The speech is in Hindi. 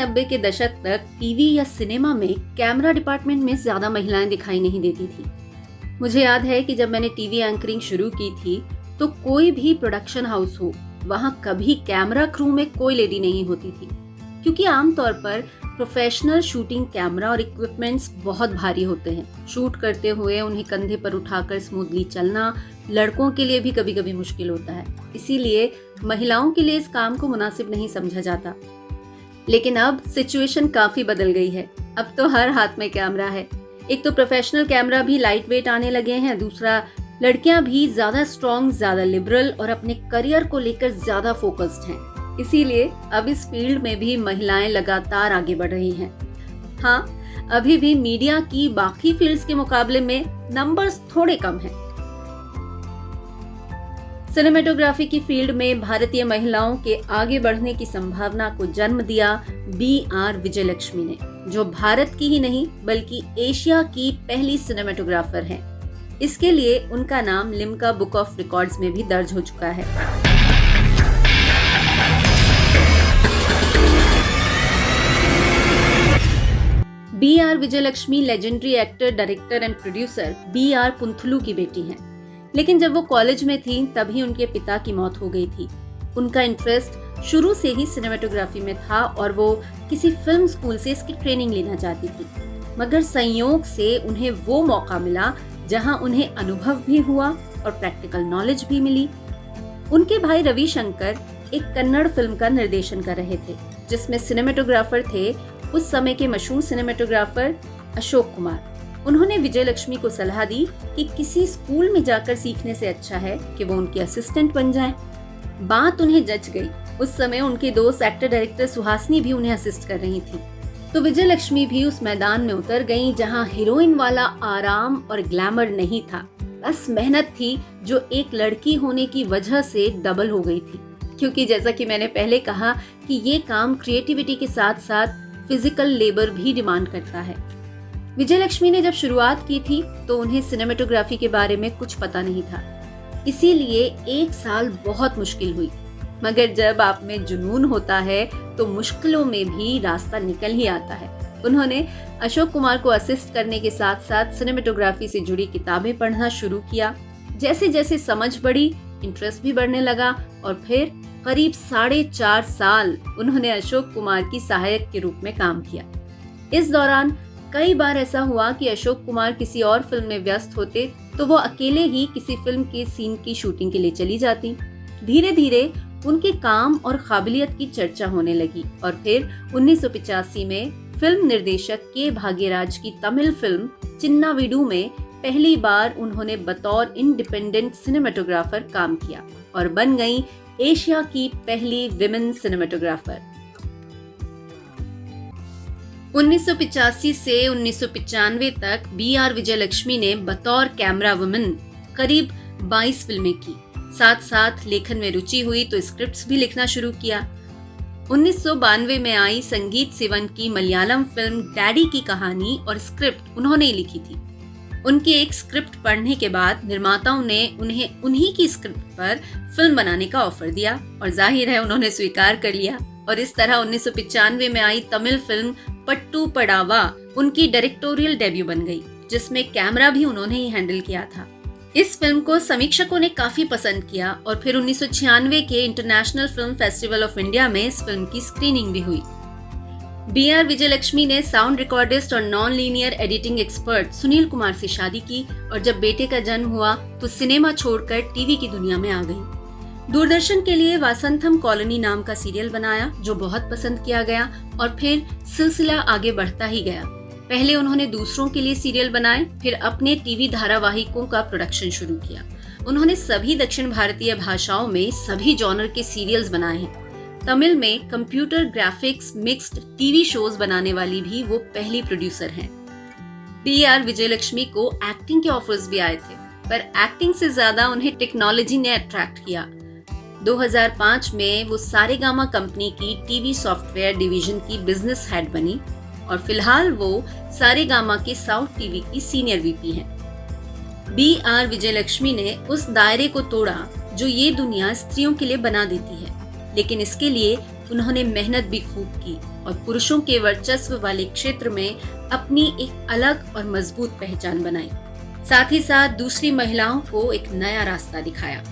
90 के दशक तक टीवी या सिनेमा में कैमरा डिपार्टमेंट में ज्यादा महिलाएं दिखाई नहीं देती थी। मुझे याद है कि जब मैंने टीवी एंकरिंग शुरू की थी तो कोई भी प्रोडक्शन हाउस हो, वहां कभी कैमरा क्रू में कोई लेडी नहीं होती थी, क्योंकि आमतौर पर प्रोफेशनल शूटिंग कैमरा और इक्विपमेंट्स बहुत भारी होते हैं। शूट करते हुए उन्हें कंधे पर उठाकर स्मूथली चलना लड़कों के लिए भी कभी कभी मुश्किल होता है, इसीलिए महिलाओं के लिए इस काम को मुनासिब नहीं समझा जाता। लेकिन अब सिचुएशन काफी बदल गई है। अब तो हर हाथ में कैमरा है। एक तो प्रोफेशनल कैमरा भी लाइट वेट आने लगे हैं, दूसरा लड़कियां भी ज्यादा स्ट्रॉन्ग, ज्यादा लिबरल और अपने करियर को लेकर ज्यादा फोकस्ड हैं। इसीलिए अब इस फील्ड में भी महिलाएं लगातार आगे बढ़ रही हैं। हाँ, अभी भी मीडिया की बाकी फील्ड्स के मुकाबले में नंबर्स थोड़े कम हैं। सिनेमेटोग्राफी की फील्ड में भारतीय महिलाओं के आगे बढ़ने की संभावना को जन्म दिया BR विजयलक्ष्मी ने, जो भारत की ही नहीं बल्कि एशिया की पहली सिनेमेटोग्राफर हैं। इसके लिए उनका नाम लिम्का बुक ऑफ रिकॉर्ड्स में भी दर्ज हो चुका है। BR Vijayalakshmi legendary actor, director and producer BR पुंथलू की बेटी हैं। लेकिन जब वो कॉलेज में थी तभी उनके पिता की मौत हो गई थी। उनका इंटरेस्ट शुरू से ही सिनेमेटोग्राफी में था और वो किसी फिल्म स्कूल से इसकी ट्रेनिंग लेना चाहती थी, मगर संयोग से उन्हें वो मौका मिला जहां उन्हें अनुभव भी हुआ और प्रैक्टिकल नॉलेज भी मिली। उनके भाई रविशंकर एक कन्नड़ फिल्म का निर्देशन कर रहे थे, जिसमें सिनेमेटोग्राफर थे उस समय के मशहूर सिनेमेटोग्राफर अशोक कुमार। उन्होंने विजयलक्ष्मी को सलाह दी कि किसी स्कूल में जाकर सीखने से अच्छा है कि वो उनकी असिस्टेंट बन जाएं। बात उन्हें जच गई। उस समय उनके दोस्त एक्टर डायरेक्टर सुहासिनी भी उन्हें असिस्ट कर रही थी। तो विजयलक्ष्मी भी उस मैदान में उतर गईं जहां हीरोइन वाला आराम और ग्लैमर नहीं था, बस मेहनत थी, जो एक लड़की होने की वजह से डबल हो गई थी। क्योंकि जैसा कि मैंने पहले कहा कि ये काम क्रिएटिविटी के साथ साथ फिजिकल लेबर भी डिमांड करता है। विजयलक्ष्मी ने जब शुरुआत की थी तो उन्हें सिनेमेटोग्राफी के बारे में कुछ पता नहीं था, इसीलिए 1 साल बहुत मुश्किल हुई। मगर जब आप में जुनून होता है तो मुश्किलों में भी रास्ता निकल ही आता है। उन्होंने अशोक कुमार को असिस्ट करने के साथ साथ सिनेमेटोग्राफी से जुड़ी किताबें पढ़ना शुरू किया। जैसे जैसे समझ बढ़ी, इंटरेस्ट भी बढ़ने लगा और फिर करीब 4.5 साल उन्होंने अशोक कुमार की सहायक के रूप में काम किया। इस दौरान कई बार ऐसा हुआ कि अशोक कुमार किसी और फिल्म में व्यस्त होते तो वो अकेले ही किसी फिल्म के सीन की शूटिंग के लिए चली जाती। धीरे धीरे उनके काम और काबिलियत की चर्चा होने लगी और फिर 1985 में फिल्म निर्देशक के भाग्यराज की तमिल फिल्म चिन्ना वीडू में पहली बार उन्होंने बतौर इंडिपेंडेंट सिनेमेटोग्राफर काम किया और बन गई एशिया की पहली विमेन सिनेमेटोग्राफर। 1985 से 1995 तक BR विजयलक्ष्मी ने बतौर कैमरा वुमन करीब 22 फिल्में की। साथ साथ लेखन में रुचि हुई तो स्क्रिप्ट्स भी लिखना शुरू किया। 1992 में आई संगीत सिवन की मलयालम फिल्म डैडी की कहानी और स्क्रिप्ट उन्होंने ही लिखी थी। उनकी एक स्क्रिप्ट पढ़ने के बाद निर्माताओं ने उन्हें उन्हीं की स्क्रिप्ट पर फिल्म बनाने का ऑफर दिया और जाहिर है उन्होंने स्वीकार कर लिया और इस तरह 1995 में आई तमिल फिल्म पट्टू पड़ावा उनकी डायरेक्टोरियल डेब्यू बन गई, जिसमें कैमरा भी उन्होंने ही हैंडल किया था। इस फिल्म को समीक्षकों ने काफी पसंद किया और फिर 1996 के international film festival of India में इस फिल्म की स्क्रीनिंग भी हुई। BR विजयलक्ष्मी ने साउंड रिकॉर्डिस्ट और non linear editing expert Sunil Kumar से शादी की और जब बेटे का जन्म हुआ तो सिनेमा छोड़कर टीवी की दुनिया में आ गई। दूरदर्शन के लिए वासंथम कॉलोनी नाम का सीरियल बनाया जो बहुत पसंद किया गया और फिर सिलसिला आगे बढ़ता ही गया। पहले उन्होंने दूसरों के लिए सीरियल बनाए, फिर अपने टीवी धारावाहिकों का प्रोडक्शन शुरू किया। उन्होंने सभी दक्षिण भारतीय भाषाओं में सभी जॉनर के सीरियल्स बनाए हैं। तमिल में computer graphics mixed TV shows बनाने वाली भी वो पहली प्रोड्यूसर हैं। BR विजयलक्ष्मी को एक्टिंग के ऑफर्स भी आए थे, पर एक्टिंग से ज्यादा उन्हें टेक्नोलॉजी ने अट्रैक्ट किया। 2005 में वो सारेगामा कंपनी की टीवी सॉफ्टवेयर डिवीजन की बिजनेस हेड बनी और फिलहाल वो सारेगामा के साउथ टीवी की सीनियर VP हैं। BR विजयलक्ष्मी ने उस दायरे को तोड़ा जो ये दुनिया स्त्रियों के लिए बना देती है, लेकिन इसके लिए उन्होंने मेहनत भी खूब की और पुरुषों के वर्चस्व वाले क्षेत्र में अपनी एक अलग और मजबूत पहचान बनाई। साथ ही साथ दूसरी महिलाओं को एक नया रास्ता दिखाया।